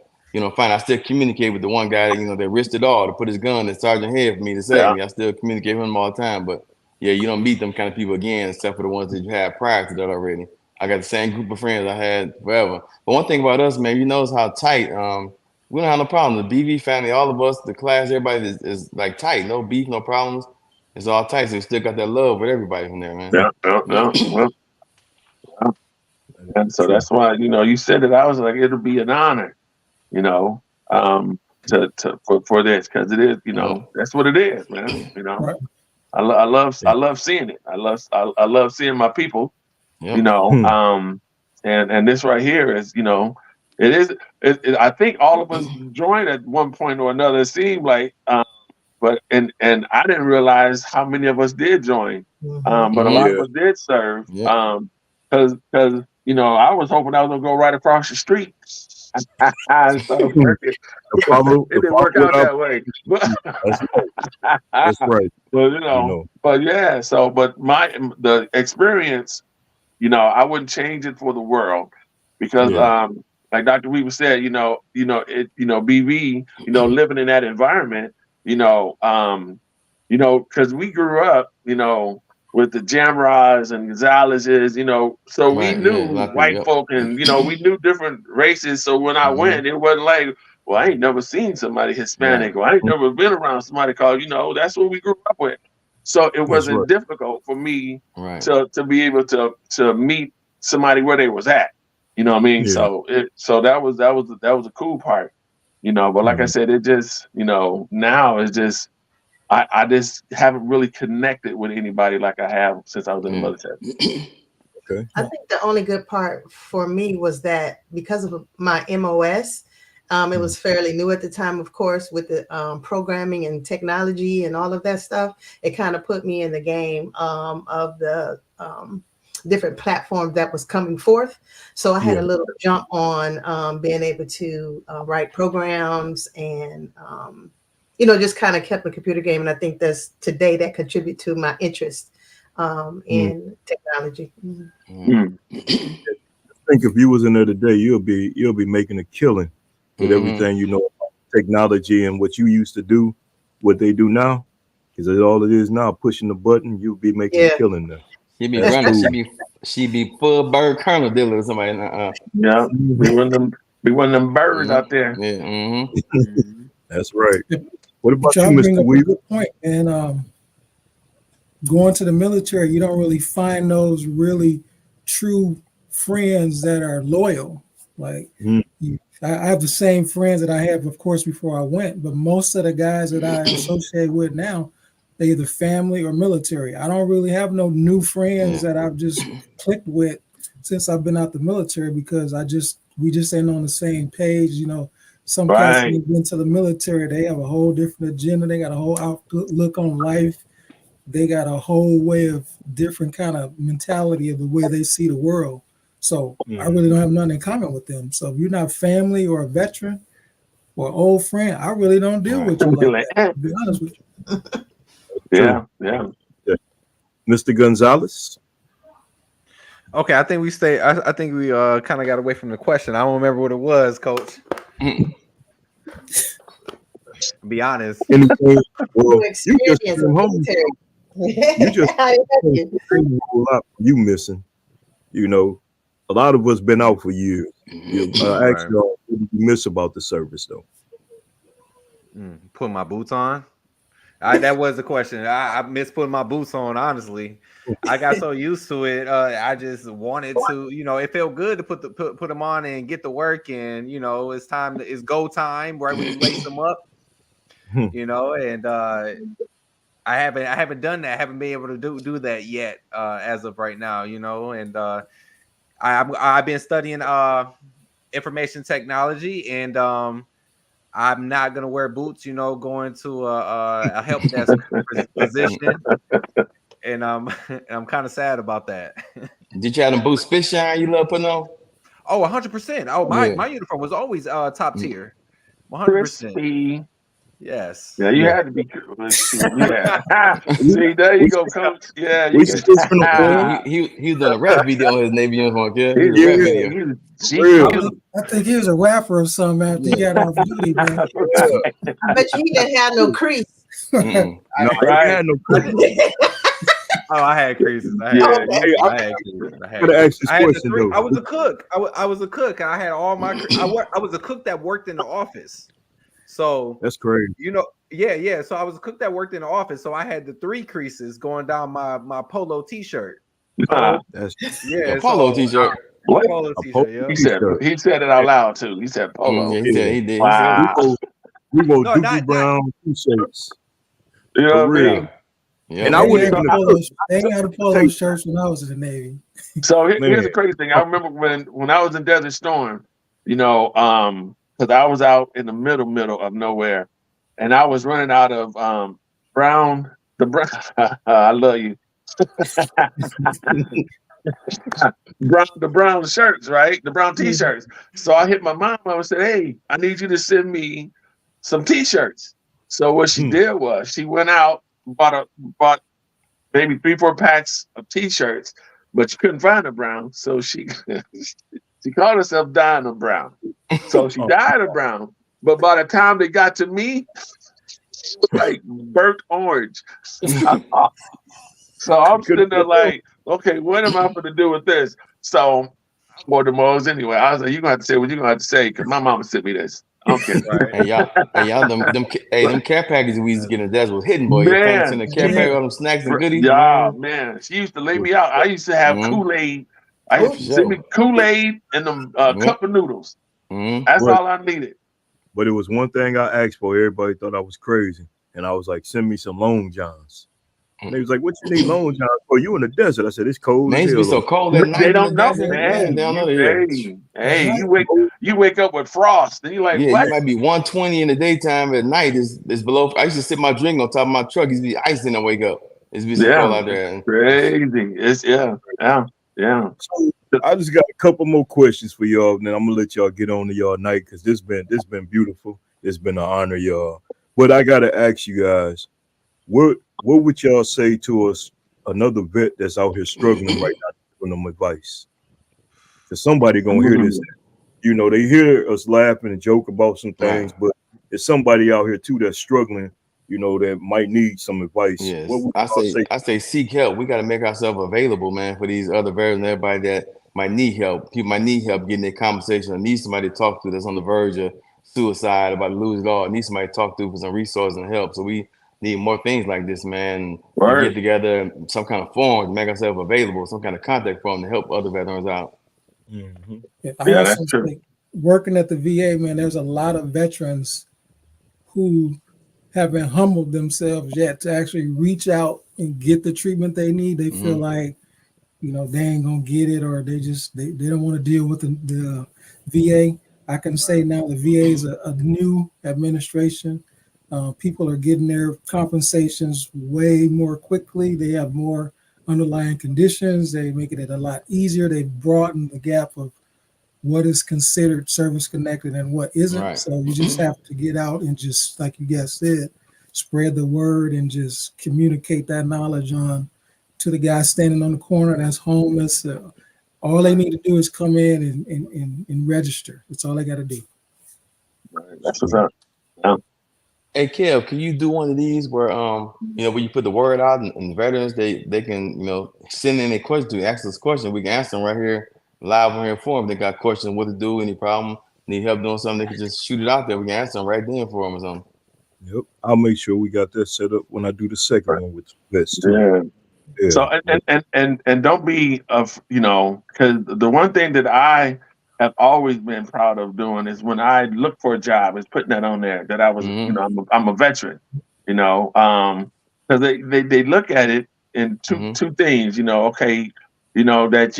find. I still communicate with the one guy that, that risked it all to put his gun in Sergeant Head for me to save me. I still communicate with him all the time. But yeah, you don't meet them kind of people again, except for the ones that you had prior to that already. I got the same group of friends I had forever. But one thing about us, man, you notice how tight. We don't have no problem. The BV family, all of us, the class, everybody is like tight. No beef, no problems. It's all tight. So we still got that love with everybody from there, man. And so that's why, you said it. I was like, it'll be an honor, for this, because it is, that's what it is, man. I love seeing it. I love seeing my people, and this right here is, it is. I think all of us joined at one point or another. It seemed like, but and I didn't realize how many of us did join, but a lot of us did serve, because I was hoping I was gonna go right across the street. It didn't work out that way. That's right. But but yeah. So, but the experience, I wouldn't change it for the world, because like Dr. Weaver said, BV, living in that environment, because we grew up, with the Jamrods and Gonzalez's, so we knew white folk, and we knew different races. So when I went, it wasn't like, well, I ain't never seen somebody Hispanic, or I ain't never been around somebody called, that's what we grew up with. So it wasn't difficult for me to be able to meet somebody where they was at. You know what I mean? So that was a cool part. But like I said, it just, now it's just, I just haven't really connected with anybody like I have since I was in the military. Okay. I think the only good part for me was that because of my MOS, it was fairly new at the time, of course, with the programming and technology and all of that stuff. It kind of put me in the game of the different platforms that was coming forth. So I had a little jump on being able to write programs and, just kind of kept the computer game. And I think that's today that contribute to my interest in technology. I think if you was in there today, you'll be making a killing with everything about technology and what you used to do, what they do now. Because all it is now, pushing the button, you'll be making a killing there. She be running. She be full bird kernel dealer with somebody. Yeah, be one of them birds out there. Yeah. That's right. What about you, bring Mr. up a Weaver? good point. And going to the military, you don't really find those really true friends that are loyal. Like I have the same friends that I have, of course, before I went, but most of the guys that I associate with now, they either family or military. I don't really have no new friends that I've just clicked with since I've been out the military, because we just ain't on the same page. You know, some guys who've been to the military, they have a whole different agenda. They got a whole outlook on life. They got a whole way of different kind of mentality of the way they see the world. So I really don't have nothing in common with them. So if you're not family or a veteran or old friend, I really don't deal with you like that, to be honest with you. Yeah. Mr. Gonzalez. Okay, I think we kind of got away from the question. I don't remember what it was, Coach. Be honest. Anything, well, Experience of military. You just a whole lot you missing. You know, a lot of us been out for years. Actually, what did you miss about the service, though? Putting my boots on. That was the question. I miss putting my boots on, honestly. I got so used to it. I just wanted to, it felt good to put them on and get to work. And, it's go time, right when you lace them up, and I haven't done that. I haven't been able to do that yet as of right now, and I've been studying information technology, and I'm not gonna wear boots, going to a help desk position, and I'm kind of sad about that. Did you have them boots spit shine you love putting on? Oh, 100%. Oh, my uniform was always top tier. 100%. Yes. Yeah, you had to be. Yeah. See, there you go, Coach. Yeah, he was doing a rap video on his Navy uniform. Yeah, I think he was a rapper or something after he got off duty, man. I bet you he didn't have no crease. No, I had no crease. Oh, I had creases. I was a cook. I was a cook. I had all my. I was a cook that worked in the office. So that's crazy. Yeah. So I was a cook that worked in the office. So I had the 3 creases going down my polo t-shirt. Polo t-shirt. What? Polo t-shirt. Yeah. He said it out loud too. He said polo. He did. Wow. We wore Dookie Brown t-shirts. You know what I mean? Yeah. And I wouldn't even they had a polo shirts when I was in the Navy. So here's the crazy thing. I remember when I was in Desert Storm, because I was out in the middle of nowhere, and I was running out of brown. I love you. the brown shirts, right? The brown t-shirts. So I hit my mom and said, "Hey, I need you to send me some t-shirts." So what she did was she went out, bought maybe 3-4 packs of t-shirts, but she couldn't find a brown, so she called herself Dinah Brown. So she dyed a brown, but by the time they got to me, it was like burnt orange. So I'm sitting there like, okay, what am I going to do with this? So I wore the Mo's anyway. I was like, you're going to have to say what you're going to have to say, because my mama sent me this. Okay. Hey y'all, them care packages we used to get in the desert was hidden, boy. Your parents in the care package, all them snacks and goodies. Yeah, man. She used to lay me out. I used to have Kool-Aid. I used to send me Kool-Aid and them cup of noodles. That's all I needed. But it was one thing I asked for. Everybody thought I was crazy. And I was like, send me some Long Johns. And they was like, what you need Long Johns for? You in the desert. I said, it's cold. Man, it's be so cold at night. They don't know, man. They don't know. Hey, you wake up with frost. And you're like, what? It might be 120 in the daytime. At night is below. I used to sit my drink on top of my truck. It's be ice and I wake up. It's be so cold out there. Crazy. It's yeah. So I just got a couple more questions for y'all, and then I'm gonna let y'all get on to y'all night, because this been beautiful. It's been an honor, y'all. But I gotta ask you guys, what would y'all say to us, another vet that's out here struggling right now, giving them advice? Because somebody gonna hear this. They hear us laughing and joke about some things, but there's somebody out here too that's struggling that might need some advice. Yes, What would y'all say? I say seek help. We got to make ourselves available, man, for these other veterans, everybody that might need help. People might need help getting their conversation, or need somebody to talk to that's on the verge of suicide, about to lose it all, need somebody to talk to for some resources and help. So we need more things like this, man. And get together some kind of forum to make ourselves available, some kind of contact form to help other veterans out. Mm-hmm. Yeah, that's true. Working at the VA, man, there's a lot of veterans who haven't humbled themselves yet to actually reach out and get the treatment they need. They feel like, they ain't gonna get it, or they don't want to deal with the VA. I can say now the VA is a new administration. People are getting their compensations way more quickly. They have more underlying conditions. They make it a lot easier. They've broadened the gap of what is considered service connected and what isn't. Right. So you just have to get out and just, like you guys said, spread the word and just communicate that knowledge on to the guy standing on the corner that's homeless. All they need to do is come in and register. That's all they got to do. That's what's up. Yeah. Hey, Kev, can you do one of these where when you put the word out and veterans they can send in a question to ask us a question, we can answer them right here live on here for them. They got questions, what to do, any problem, need help doing something, they can just shoot it out there. We can answer them right then for them or something. Yep, I'll make sure we got that set up when I do the second one with vets too. Yeah. So and don't be because the one thing that I have always been proud of doing is when I look for a job, is putting that on there that I was I'm a veteran, because they look at it in two things, that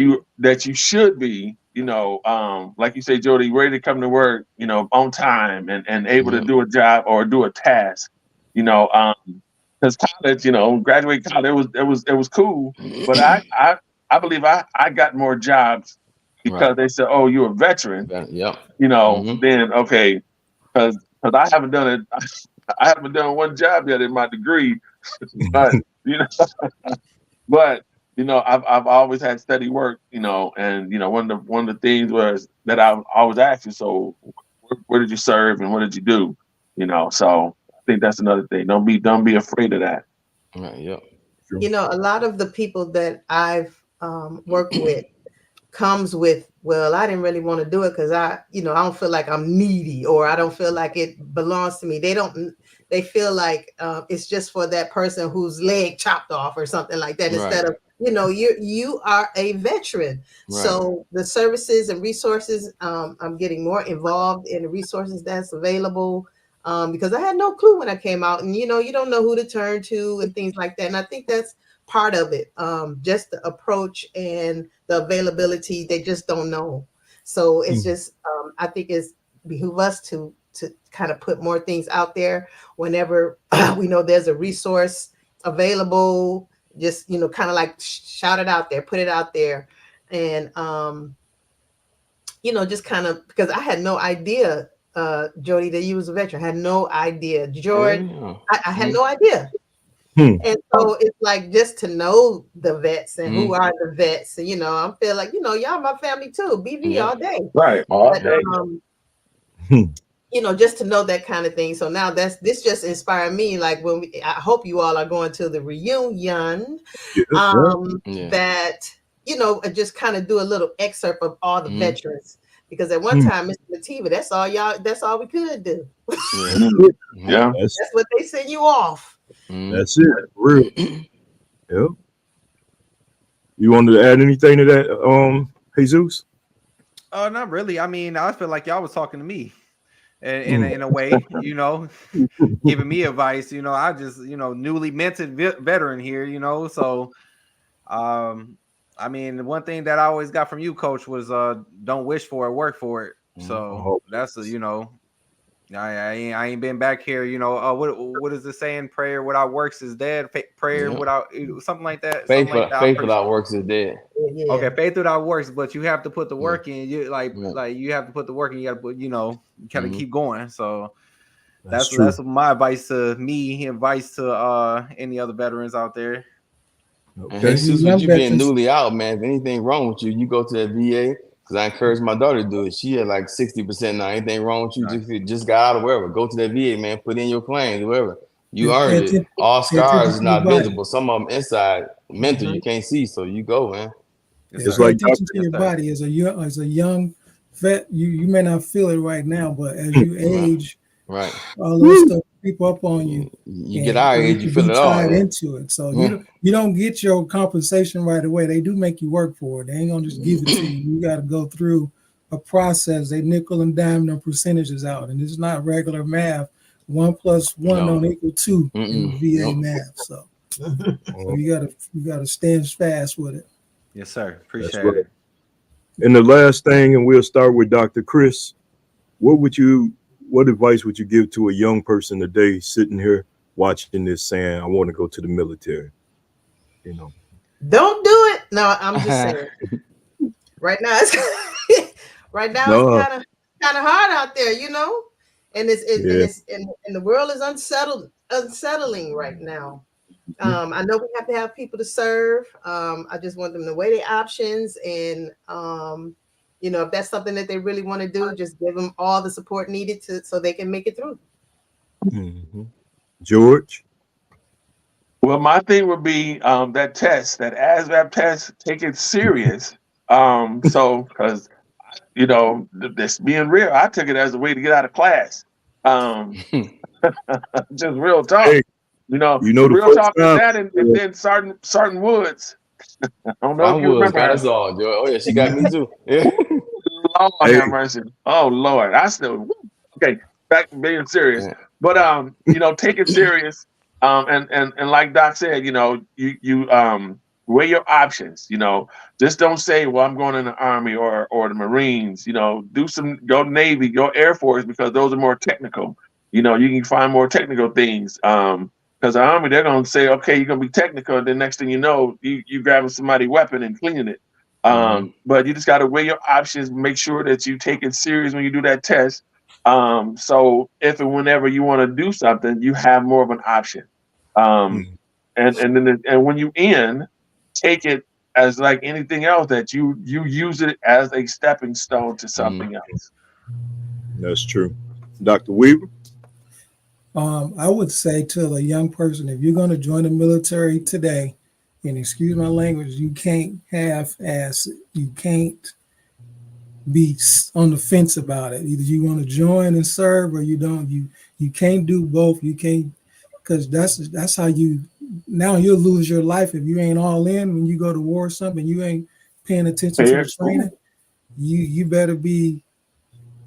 you should be, like you say, Jody, ready to come to work, on time and able to do a job or do a task, because college, graduate college, it was cool, but I believe I got more jobs because they said, "Oh, you're a veteran." Yep. Then okay, because I haven't done it. I haven't done one job yet in my degree, but I've always had steady work, and one of the things was that I always asked you, so where did you serve and what did you do? So I think that's another thing. Don't be afraid of that. Right. Yep. A lot of the people that I've worked with comes with, well, I didn't really want to do it because I don't feel like I'm needy, or I don't feel like it belongs to me. They feel like it's just for that person whose leg chopped off or something like that. Right. Instead of, you are a veteran. Right. So the services and resources, I'm getting more involved in the resources that's available, because I had no clue when I came out, and you don't know who to turn to and things like that. And I think that's part of it. Just the approach and the availability, they just don't know. So it's just, I think it's behoove us to kind of put more things out there whenever we know there's a resource available. Just kind of like shout it out there, put it out there, and just kind of, because I had no idea, Jody, that you was a veteran. I had no idea. George, I had no idea. And so it's like, just to know the vets and who are the vets, and I feel like y'all my family too, BV all day, right? All day. Just to know that kind of thing. So now this just inspired me. Like I hope you all are going to the reunion, that just kind of do a little excerpt of all the veterans, because at one time, Mr. Latifa, that's all we could do. Yeah, that's what they send you off. That's it, real. Yeah. You wanted to add anything to that, Jesus? Not really. I mean, I feel like y'all was talking to me, in a way, giving me advice. I just, newly minted veteran here, So, I mean, one thing that I always got from you, Coach, was don't wish for it, work for it. So that's I ain't been back here, what is the saying? Prayer without works is dead. Prayer without something like that. Faith without works is dead. Yeah. Okay, faith without works, but you have to put the work in. You like you have to put the work in. You got to put, you kind of keep going. So that's my advice to me. Advice to any other veterans out there. Okay, Jesus, with you being newly out, man, if anything wrong with you, you go to that VA. Because I encourage my daughter to do it. She had like 60% now. Anything wrong with you? Just got out of wherever. Go to that VA, man. Put in your claims, wherever. You earned it. All scars is not body. visible. Some of them inside, mental, you can't see. So you go, man. It's like attention to your body as a young vet. You may not feel it right now, but as you age, right, all those stuff creep up on you. You get our age, you feel it all. Tied into it, so you don't get your compensation right away. They do make you work for it. They ain't gonna just give it to you. You got to go through a process. They nickel and dime them percentages out, and it's not regular math. 1 + 1 don't equal 2 in VA math. So you gotta stand fast with it. Yes, sir. Appreciate right. it. And the last thing, and we'll start with Dr. Chris. What advice would you give to a young person today sitting here watching this saying, I want to go to the military? You know. Don't do it. No, I'm just saying. Right now it's it's kind of hard out there, you know? And and the world is unsettling right now. I know we have to have people to serve. I just want them to weigh their options, and if that's something that they really want to do, just give them all the support needed so they can make it through. Mm-hmm. George? Well, my thing would be that test, that ASVAB test, take it serious. Because this being real, I took it as a way to get out of class. Just real talk. Hey, real talk is that, and then certain Woods. I don't know if you remember. Got us all, Joy. Oh yeah, she got me too. Yeah. Lord have mercy. Oh Lord, I still okay. Back to being serious, but take it serious. And like Doc said, you weigh your options. Just don't say, well, I'm going in the Army or the Marines. Go Navy, go Air Force, because those are more technical. You can find more technical things. Because the Army, they're going to say, okay, you're going to be technical. And then next thing you know, you grabbing somebody's weapon and cleaning it. But you just got to weigh your options, make sure that you take it serious when you do that test. So if and whenever you want to do something, you have more of an option. And when you take it as like anything else, that you use it as a stepping stone to something else. That's true. Dr. Weaver? I would say to a young person, if you're going to join the military today, and excuse my language, you can't half-ass it. You can't be on the fence about it. Either you want to join and serve, or you don't. You can't do both. You can't, because that's how you'll lose your life if you ain't all in when you go to war or something. You ain't paying attention to the training. You better be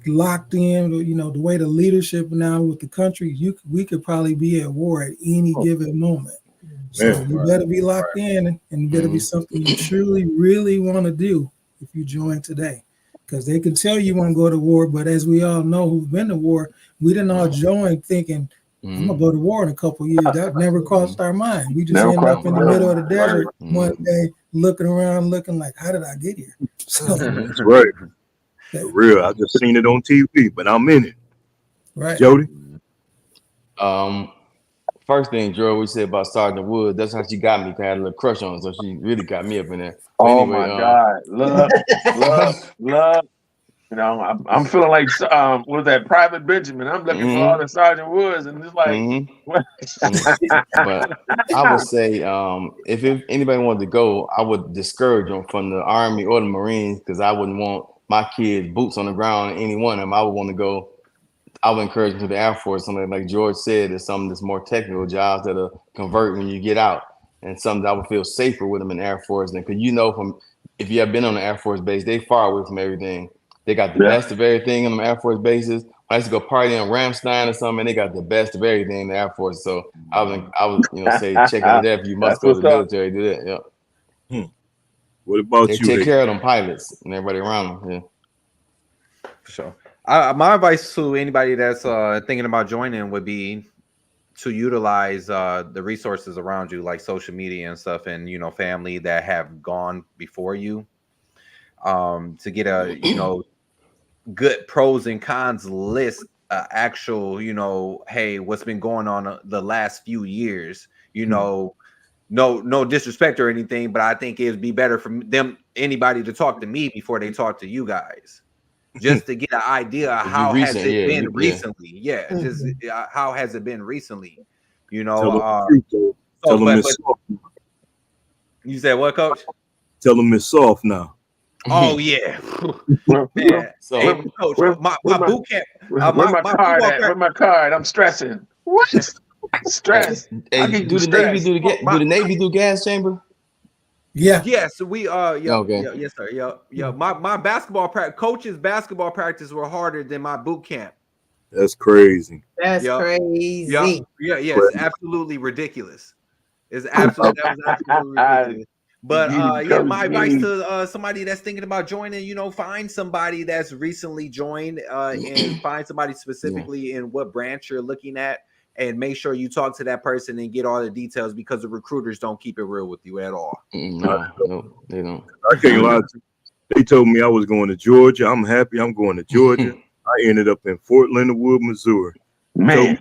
locked in. The way the leadership now with the country, we could probably be at war at any given moment. So you better be locked in, and better be something you truly, really want to do if you join today. Because they can tell you want to go to war, but as we all know who've been to war, we didn't all join thinking, I'm going to go to war in a couple of years. That never crossed our mind. We just end up in the middle of the desert one day, looking around, looking like, how did I get here? So, that's right. For real. I just seen it on TV, but I'm in it. Right. Jody? First thing, Joe, we said about Sergeant Wood, that's how she got me. I had a little crush on her, so she really got me up in there. But oh anyway, my God. Love. I'm feeling like was that Private Benjamin? I'm looking for all the Sergeant Woods, and it's like. But I would say, if anybody wanted to go, I would discourage them from the Army or the Marines, because I wouldn't want my kids boots on the ground. Any one of them, I would want to go. I would encourage them to the Air Force. Something like George said, there's some that's more technical jobs that'll convert when you get out, and some that I would feel safer with them in the Air Force. Because from if you have been on the Air Force base, they far away from everything. They got the best of everything on the Air Force bases. I used to go party in Ramstein or something, and they got the best of everything in the Air Force. So I would say check into that if you must go to the military. Do that. Yeah. What about you? Take care of them pilots and everybody around them. Yeah. For sure. My advice to anybody that's thinking about joining would be to utilize the resources around you, like social media and stuff, and family that have gone before you, to get a good pros and cons list, actual hey, what's been going on the last few years. No disrespect or anything, but I think it'd be better for anybody to talk to me before they talk to you guys. Just to get an idea of how has it been recently. Just how has it been recently? You Tell know, them the truth, though. Tell them it's soft. You said what, Coach? Tell them it's soft now. Oh yeah, man. So Hey, Coach, my boot camp. Where my card at? Where my card? I'm stressing. What? Stress. hey, do the Navy do the Navy do gas chamber? Yeah. Yes, we Okay. yes, sir. Yeah. My basketball coach's basketball practice were harder than my boot camp. That's crazy. That's crazy. Yeah, it's absolutely ridiculous. That was absolutely ridiculous. But my advice to somebody that's thinking about joining, you know, find somebody that's recently joined and find somebody specifically in what branch you're looking at, and make sure you talk to that person and get all the details, because the recruiters don't keep it real with you at all. No, they don't. I can't lie to you. They told me I was going to Georgia. I'm happy I'm going to Georgia. I ended up in Fort Leonard Wood, Missouri. Man.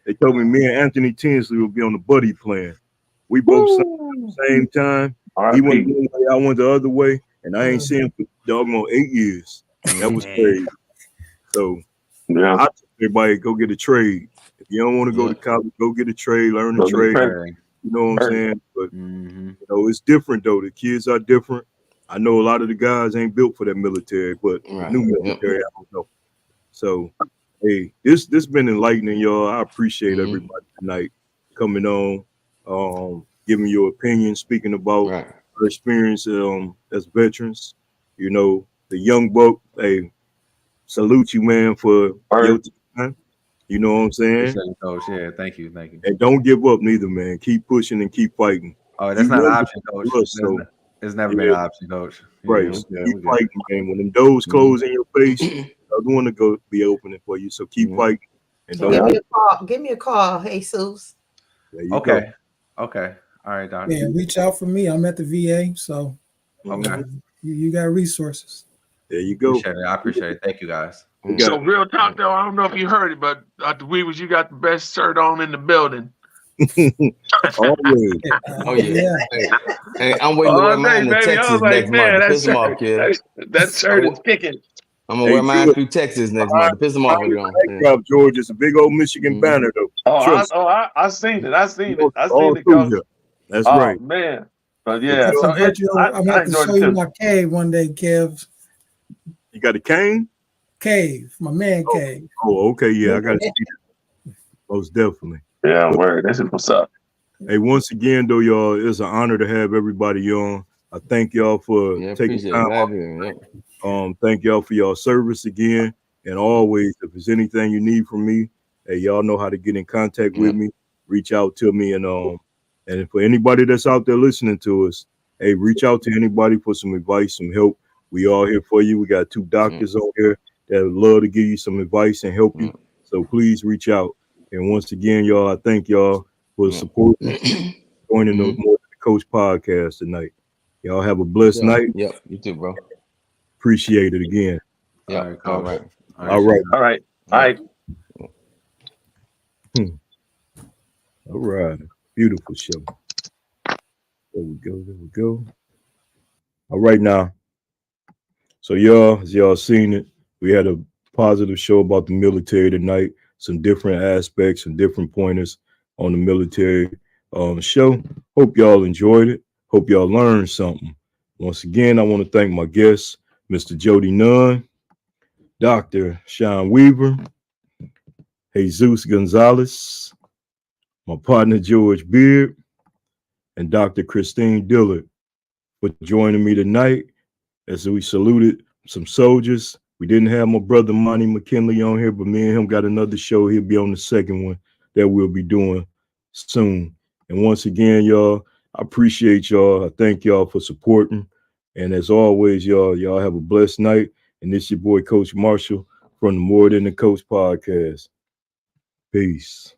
They told me and Anthony Tinsley will be on the buddy plan. We both signed at the same time. He went one way, I went the other way, and I ain't seen him for doggone 8 years. That was crazy. So I tell everybody, go get a trade. If you don't want to go to college, go get a trade, learn a trade. You know what I'm saying? But you know, it's different though. The kids are different. I know a lot of the guys ain't built for that military, but new military, I don't know. So hey, this been enlightening, y'all. I appreciate everybody tonight coming on, giving your opinion, speaking about our experience as veterans. You know, the young buck, hey, salute you, man, for your time. You know what I'm saying? Coach, yeah, thank you. And don't give up neither, man. Keep pushing and keep fighting. Oh, that's not an option, Coach. It's never been an option, Coach. Right. So keep fighting, man. When them doors close in your face, I don't want to go be opening for you. So keep fighting. And don't Give me a call, Jesus. Okay. All right, Don. Yeah, reach out for me. I'm at the VA, so you got resources. There you go. I appreciate it. Thank you, guys. So real talk though, I don't know if you heard it, but Dr. Weavers, you got the best shirt on in the building. Always. Oh yeah. Hey, I'm waiting to wear mine to Texas next month to piss them off, kid. That shirt is kicking. I'm gonna wear mine through Texas next month to piss them off. George, it's a big old Michigan banner though. I seen it. I seen it. Coach. That's right, man. But yeah, so I'm going to show you my cave one day, Kev. You got a cane? Cave, my man cave. Oh, okay, yeah, I got to see that. Most definitely. Yeah, word. This is what's up. Hey, once again, though, y'all, it's an honor to have everybody on. I thank y'all for taking time. Thank y'all for y'all service again. And always, if there's anything you need from me, hey, y'all know how to get in contact with me. Reach out to me, and for anybody that's out there listening to us, hey, reach out to anybody for some advice, some help. We all here for you. We got 2 doctors on here that would love to give you some advice and help you. So please reach out. And once again, y'all, I thank y'all for supporting, joining the More Than the Coach podcast tonight. Y'all have a blessed night. Yep, you too, bro. Appreciate it again. Yeah, all right. All right. All right. Beautiful show. There we go. All right now. So y'all, as y'all seen it, we had a positive show about the military tonight. Some different aspects and different pointers on the military show. Hope y'all enjoyed it. Hope y'all learned something. Once again, I want to thank my guests, Mr. Jody Nunn, Dr. Sean Weaver, Jesus Gonzalez, my partner George Beard, and Dr. Christine Dillard for joining me tonight as we saluted some soldiers. We didn't have my brother Monty McKinley on here, but me and him got another show. He'll be on the second one that we'll be doing soon. And once again, y'all, I appreciate y'all. I thank y'all for supporting. And as always, y'all have a blessed night. And this is your boy, Coach Marshall from the More Than the Coach podcast. Peace.